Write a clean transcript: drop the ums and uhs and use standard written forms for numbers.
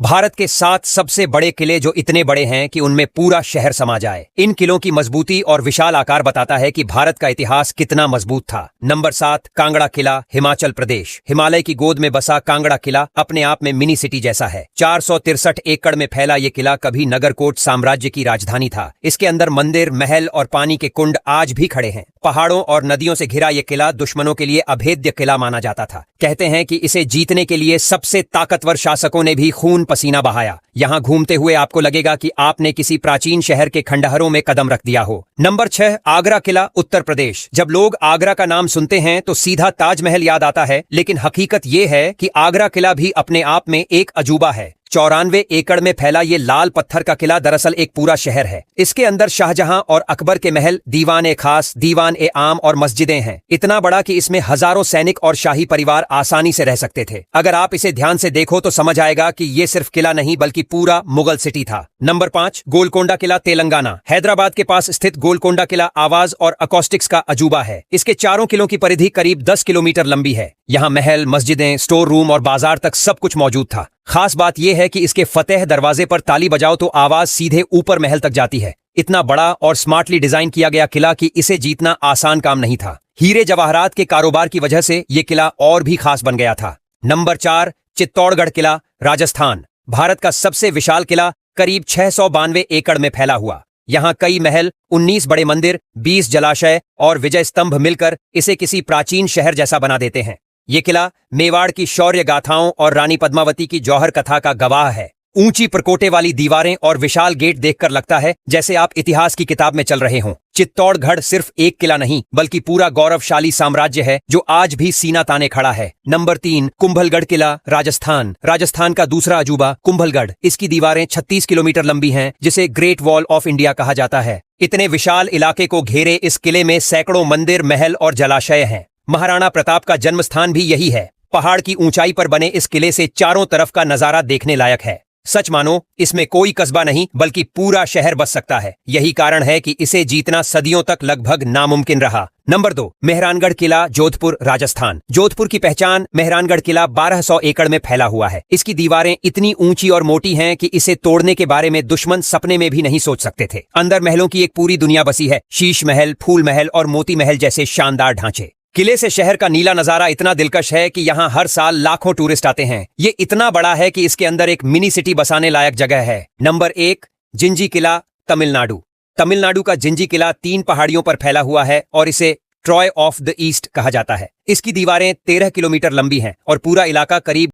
भारत के 7 सबसे बड़े किले जो इतने बड़े हैं कि उनमें पूरा शहर समा जाए। इन किलों की मजबूती और विशाल आकार बताता है कि भारत का इतिहास कितना मजबूत था। नंबर 7, कांगड़ा किला, हिमाचल प्रदेश। हिमालय की गोद में बसा कांगड़ा किला अपने आप में मिनी सिटी जैसा है। 463 एकड़ में फैला ये किला कभी नगरकोट साम्राज्य की राजधानी था। इसके अंदर मंदिर, महल और पानी के कुंड आज भी खड़े हैं। पहाड़ों और नदियों से घिरा ये किला दुश्मनों के लिए अभेद्य किला माना जाता था। कहते हैं कि इसे जीतने के लिए सबसे ताकतवर शासकों ने भी खून पसीना बहाया। यहाँ घूमते हुए आपको लगेगा कि आपने किसी प्राचीन शहर के खंडहरों में कदम रख दिया हो। नंबर 6, आगरा किला, उत्तर प्रदेश। जब लोग आगरा का नाम सुनते हैं तो सीधा ताजमहल याद आता है, लेकिन हकीकत ये है कि आगरा किला भी अपने आप में एक अजूबा है। 94 एकड़ में फैला ये लाल पत्थर का किला दरअसल एक पूरा शहर है। इसके अंदर शाहजहां और अकबर के महल, दीवान ए खास, दीवान ए आम और मस्जिदें हैं। इतना बड़ा कि इसमें हजारों सैनिक और शाही परिवार आसानी से रह सकते थे। अगर आप इसे ध्यान से देखो तो समझ आएगा कि ये सिर्फ किला नहीं बल्कि पूरा मुगल सिटी था। नंबर 5, गोलकोंडा किला, तेलंगाना। हैदराबाद के पास स्थित गोलकोंडा किला आवाज और अकॉस्टिक्स का अजूबा है। इसके चारों किलों की परिधि करीब 10 किलोमीटर लंबी है। यहाँ महल, मस्जिदें, स्टोर रूम और बाजार तक सब कुछ मौजूद था। खास बात यह है कि इसके फतेह दरवाजे पर ताली बजाओ तो आवाज सीधे ऊपर महल तक जाती है। इतना बड़ा और स्मार्टली डिजाइन किया गया किला कि इसे जीतना आसान काम नहीं था। हीरे जवाहरात के कारोबार की वजह से यह किला और भी खास बन गया था। नंबर 4, चित्तौड़गढ़ किला, राजस्थान। भारत का सबसे विशाल किला करीब 692 एकड़ में फैला हुआ। यहाँ कई महल, 19 बड़े मंदिर, 20 जलाशय और विजय स्तंभ मिलकर इसे किसी प्राचीन शहर जैसा बना देते हैं। ये किला मेवाड़ की शौर्य गाथाओं और रानी पद्मावती की जौहर कथा का गवाह है। ऊंची प्रकोटे वाली दीवारें और विशाल गेट देखकर लगता है जैसे आप इतिहास की किताब में चल रहे हों। चित्तौड़गढ़ सिर्फ एक किला नहीं बल्कि पूरा गौरवशाली साम्राज्य है जो आज भी सीना ताने खड़ा है। नंबर 3, कुंभलगढ़ किला, राजस्थान। राजस्थान का दूसरा अजूबा कुंभलगढ़। इसकी दीवारें 36 किलोमीटर लंबी हैं, जिसे ग्रेट वॉल ऑफ इंडिया कहा जाता है। इतने विशाल इलाके को घेरे इस किले में सैकड़ों मंदिर, महल और जलाशय हैं। महाराणा प्रताप का जन्म स्थान भी यही है। पहाड़ की ऊंचाई पर बने इस किले से चारों तरफ का नजारा देखने लायक है। सच मानो इसमें कोई कस्बा नहीं बल्कि पूरा शहर बस सकता है। यही कारण है कि इसे जीतना सदियों तक लगभग नामुमकिन रहा। नंबर 2, मेहरानगढ़ किला, जोधपुर, राजस्थान। जोधपुर की पहचान मेहरानगढ़ किला 1200 एकड़ में फैला हुआ है। इसकी दीवारें इतनी ऊंची और मोटी हैं कि इसे तोड़ने के बारे में दुश्मन सपने में भी नहीं सोच सकते थे। अंदर महलों की एक पूरी दुनिया बसी है। शीश महल, फूल महल और मोती महल जैसे शानदार ढांचे। किले से शहर का नीला नजारा इतना दिलकश है कि यहाँ हर साल लाखों टूरिस्ट आते हैं। ये इतना बड़ा है कि इसके अंदर एक मिनी सिटी बसाने लायक जगह है। नंबर 1, जिंजी किला, तमिलनाडु। तमिलनाडु का जिंजी किला 3 पहाड़ियों पर फैला हुआ है और इसे ट्रॉय ऑफ द ईस्ट कहा जाता है। इसकी दीवारें 13 किलोमीटर लंबी हैं और पूरा इलाका करीब